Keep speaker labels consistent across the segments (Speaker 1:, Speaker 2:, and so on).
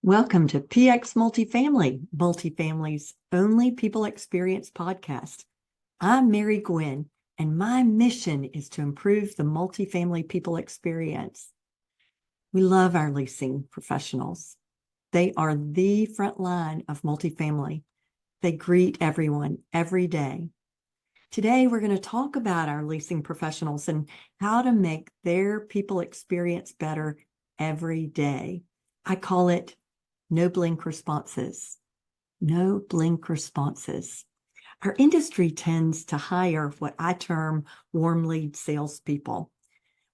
Speaker 1: Welcome to PX Multifamily, Multifamily's only people experience podcast. I'm Mary Gwyn, and my mission is to improve the multifamily people experience. We love our leasing professionals. They are the front line of multifamily. They greet everyone every day. Today, we're going to talk about our leasing professionals and how to make their people experience better every day. I call it no blink responses. No blink responses. Our industry tends to hire what I term warm lead salespeople.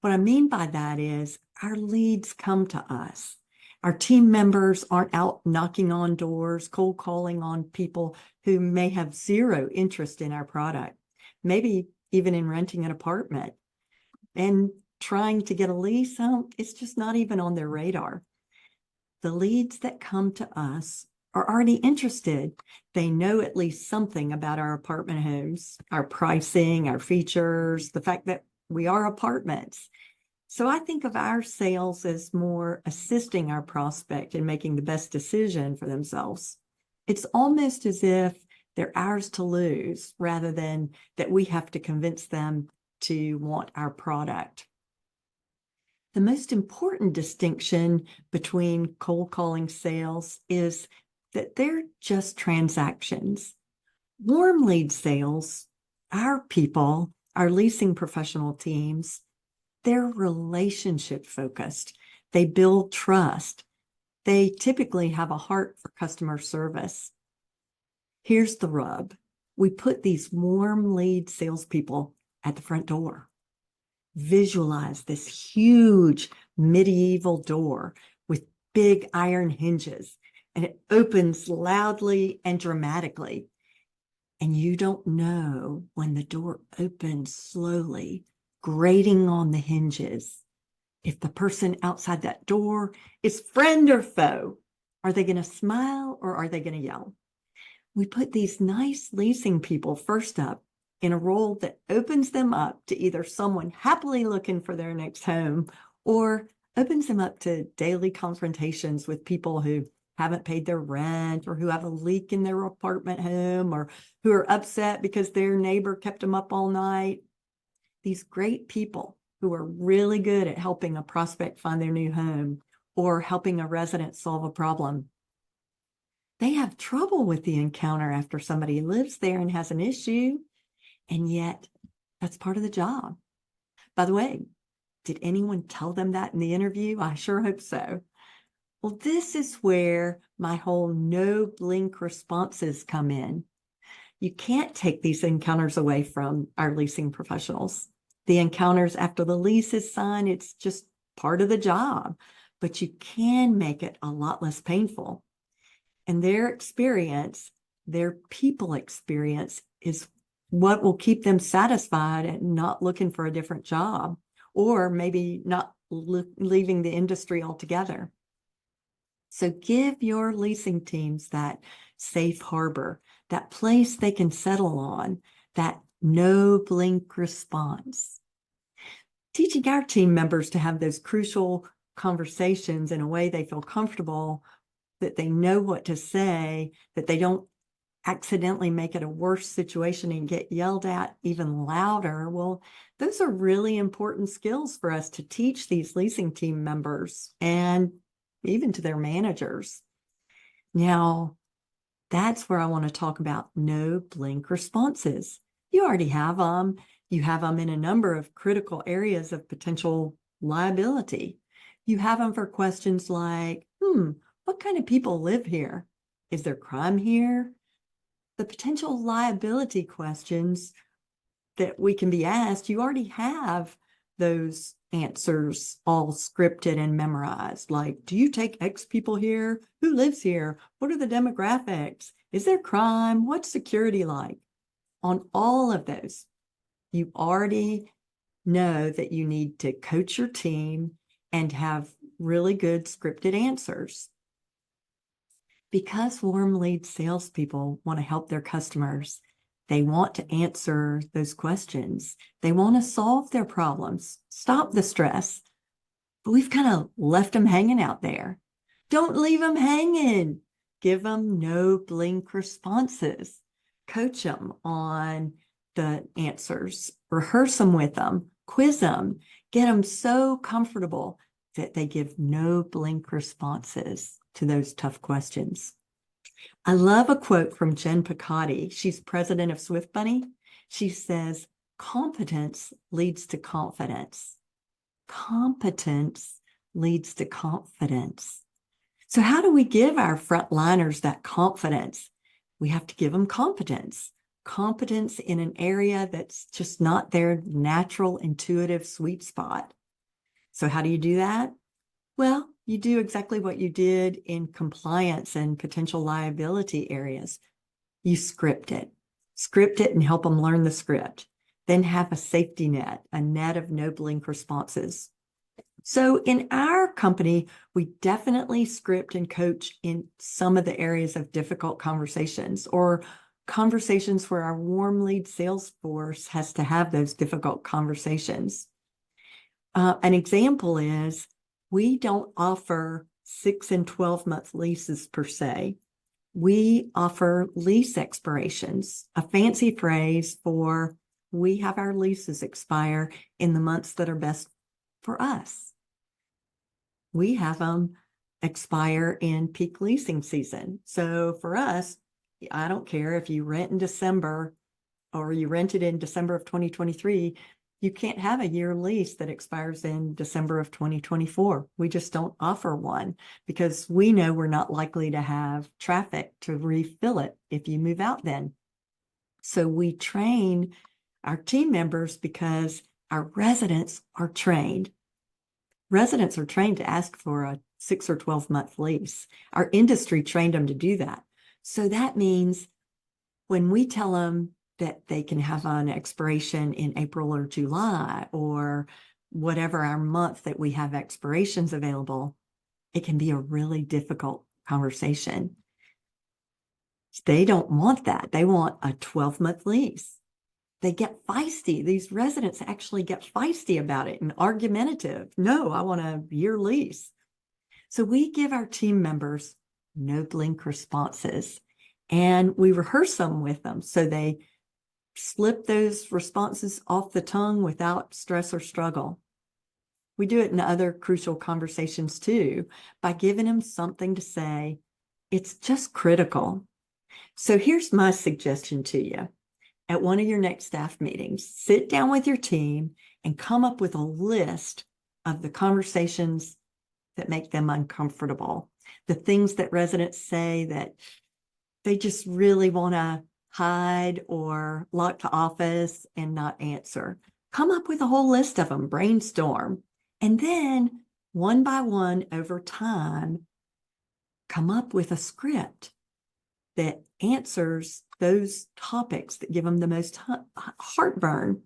Speaker 1: What I mean by that is our leads come to us. Our team members aren't out knocking on doors, cold calling on people who may have zero interest in our product, maybe even in renting an apartment and trying to get a lease. It's just not even on their radar. The leads that come to us are already interested. They know at least something about our apartment homes, our pricing, our features, the fact that we are apartments. So I think of our sales as more assisting our prospect in making the best decision for themselves. It's almost as if they're ours to lose rather than that we have to convince them to want our product. The most important distinction between cold calling sales is that they're just transactions. Warm lead sales, our people, our leasing professional teams, they're relationship focused. They build trust. They typically have a heart for customer service. Here's the rub. We put these warm lead salespeople at the front door. Visualize this huge medieval door with big iron hinges, and it opens loudly and dramatically. And you don't know when the door opens slowly, grating on the hinges, if the person outside that door is friend or foe. Are they going to smile or are they going to yell? We put these nice leasing people first up in a role that opens them up to either someone happily looking for their next home or opens them up to daily confrontations with people who haven't paid their rent or who have a leak in their apartment home or who are upset because their neighbor kept them up all night. These great people who are really good at helping a prospect find their new home or helping a resident solve a problem. They have trouble with the encounter after somebody lives there and has an issue. And yet, that's part of the job. By the way, did anyone tell them that in the interview? I sure hope so. Well, this is where my whole no blink responses come in. You can't take these encounters away from our leasing professionals. The encounters after the lease is signed, it's just part of the job, but you can make it a lot less painful. And their experience, their people experience, is what will keep them satisfied and not looking for a different job, or maybe not leaving the industry altogether. So give your leasing teams that safe harbor, that place they can settle on, that no blink response. Teaching our team members to have those crucial conversations in a way they feel comfortable, that they know what to say, that they don't accidentally make it a worse situation and get yelled at even louder. Well, those are really important skills for us to teach these leasing team members and even to their managers. Now, that's where I want to talk about no blink responses. You already have them. You have them in a number of critical areas of potential liability. You have them for questions like, what kind of people live here? Is there crime here? The potential liability questions that we can be asked, you already have those answers all scripted and memorized. Like, do you take X people here? Who lives here? What are the demographics? Is there crime? What's security like? On all of those, you already know that you need to coach your team and have really good scripted answers. Because warm lead salespeople want to help their customers, they want to answer those questions. They want to solve their problems, stop the stress. But we've kind of left them hanging out there. Don't leave them hanging. Give them no blink responses. Coach them on the answers. Rehearse them with them. Quiz them. Get them so comfortable that they give no blink responses to those tough questions. I love a quote from Jen Picotti. She's president of Swift Bunny. She says, competence leads to confidence. Competence leads to confidence. So how do we give our frontliners that confidence? We have to give them competence. Competence in an area that's just not their natural, intuitive sweet spot. So how do you do that? Well, you do exactly what you did in compliance and potential liability areas. You script it and help them learn the script. Then have a safety net, a net of no blink responses. So in our company, we definitely script and coach in some of the areas of difficult conversations or conversations where our warm lead sales force has to have those difficult conversations. An example is we don't offer 6 and 12-month leases per se. We offer lease expirations, a fancy phrase for we have our leases expire in the months that are best for us. We have them expire in peak leasing season. So for us, I don't care if you rent in December or you rented in December of 2023, you can't have a year lease that expires in December of 2024. We just don't offer one because we know we're not likely to have traffic to refill it if you move out then. So we train our team members because our residents are trained. Residents are trained to ask for a 6 or 12-month lease. Our industry trained them to do that. So that means when we tell them that they can have an expiration in April or July or whatever our month that we have expirations available, it can be a really difficult conversation. They don't want that. They want a 12-month lease. They get feisty. These residents actually get feisty about it and argumentative. No, I want a year lease. So we give our team members no blink responses and we rehearse them with them so they slip those responses off the tongue without stress or struggle. We do it in other crucial conversations too, by giving them something to say. It's just critical. So here's my suggestion to you. At one of your next staff meetings, sit down with your team and come up with a list of the conversations that make them uncomfortable, the things that residents say that they just really want to hide or lock the office and not answer. Come up with a whole list of them, brainstorm, and then one by one over time, come up with a script that answers those topics that give them the most heartburn.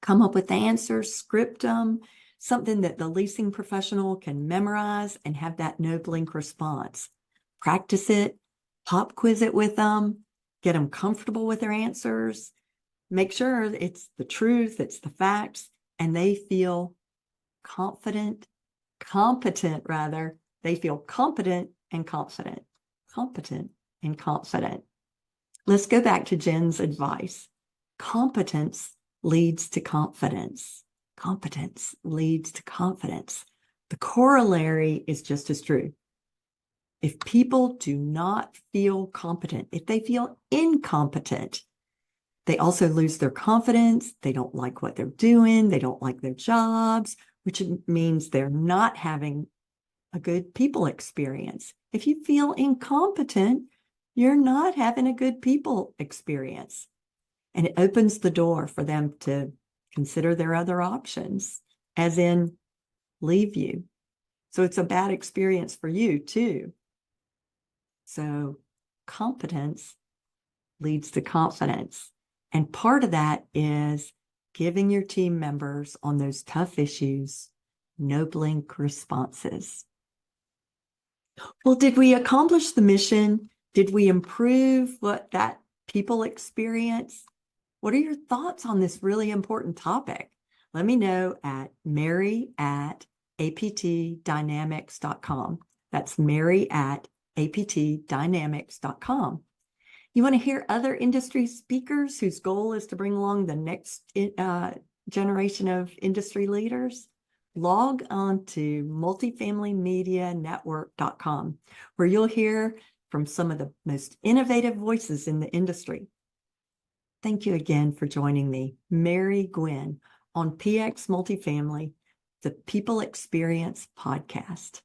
Speaker 1: Come up with the answers, script them, something that the leasing professional can memorize and have that no blink response. Practice it, pop quiz it with them, get them comfortable with their answers, make sure it's the truth, it's the facts, and they feel competent. They feel competent and confident. Competent and confident. Let's go back to Jen's advice. Competence leads to confidence. Competence leads to confidence. The corollary is just as true. If people do not feel competent, if they feel incompetent, they also lose their confidence. They don't like what they're doing. They don't like their jobs, which means they're not having a good people experience. If you feel incompetent, you're not having a good people experience. And it opens the door for them to consider their other options, as in leave you. So it's a bad experience for you too. So competence leads to confidence. And part of that is giving your team members on those tough issues no blink responses. Well, did we accomplish the mission? Did we improve what that people experience? What are your thoughts on this really important topic? Let me know at mary@aptdynamics.com. That's Mary at aptdynamics.com. You want to hear other industry speakers whose goal is to bring along the next generation of industry leaders? Log on to multifamilymedianetwork.com, where you'll hear from some of the most innovative voices in the industry. Thank you again for joining me, Mary Gwyn, on PX Multifamily, the People Experience Podcast.